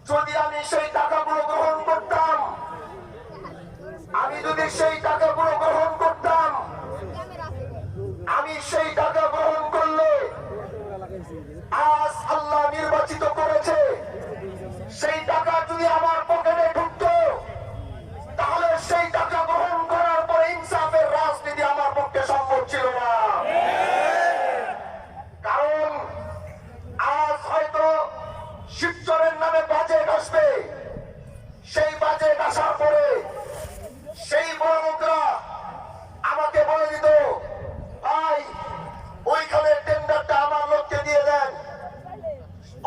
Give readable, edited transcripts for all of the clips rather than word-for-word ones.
যদি আমি সেই টাকাগুলো গ্রহণ করতাম, আমি যদি সেই টাকাগুলো গ্রহণ করতাম, আমি সেই টাকা গ্রহণ করলে আজ আল্লাহ নির্বাচিত করেছে, সেই টাকা যদি আমার পকেটে ঢুকতো, তাহলে সেই টাকা গ্রহণ করার পরে ইনসাফের রাজনীতি আমার পক্ষে সম্ভব ছিল না। কারণ আজ হয়তো শিবচরের নামে বাজেট আসবে, সেই বাজেট আসার পরে সেই বড় লোকরা আমাকে বলে দিত, ভাই ওইখানে টেন্ডারটা আমার লোককে দিয়ে দেন।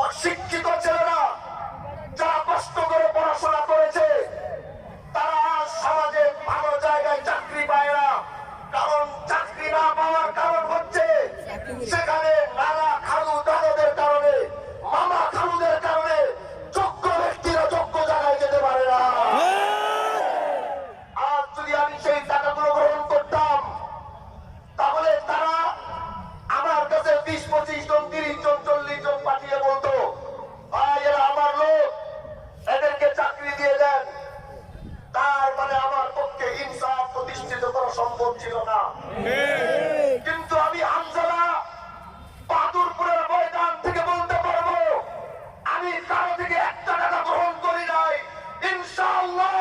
অশিক্ষিত ছেলেরা যারা কষ্ট করে পড়াশোনা করেছে, তারা সমাজে ভালো জায়গায় চাকরি পায় না। কারণ চাকরি না পাওয়ার কারণ হচ্ছে সেখানে নানা খালু দাদাদের কারণে, মামা খালুদের কারণে যোগ্য ব্যক্তিরা যোগ্য জায়গায় যেতে পারে না। আজ যদি আমি সেই টাকাগুলো গ্রহণ করতাম, তাহলে তারা আমার কাছে 20-25 জন, 30 জন, 40 জন পাঠিয়ে বলতো, ভাই এরা আমার লোক, এদেরকে চাকরি দিয়ে দেন। তার মানে আমার পক্ষে ইনসাফ প্রতিষ্ঠিত করা সম্ভব ছিল না। কিন্তু আমি হামজালা বাহাদুরপুরের ময়দান থেকে বলতে পারবো, আমি কারো থেকে একটা টাকা গ্রহণ করি নাই। ইনশাআল্লাহ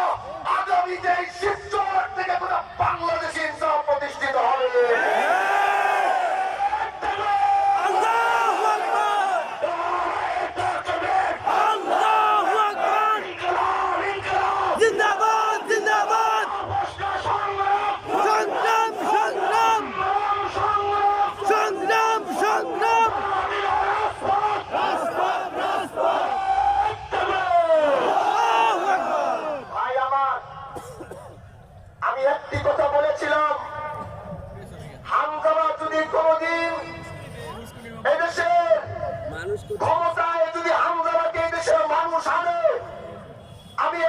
আগামীতে শিবচর থেকে গোটা বাংলাদেশে ইনসাফ প্রতিষ্ঠিত হবে। আমি একটি কথা বলেছিলাম, হামজালা যদি কোনদিন এদেশের ক্ষমতায় যদি হামজালাকে এদেশের মানুষ আনে, আমি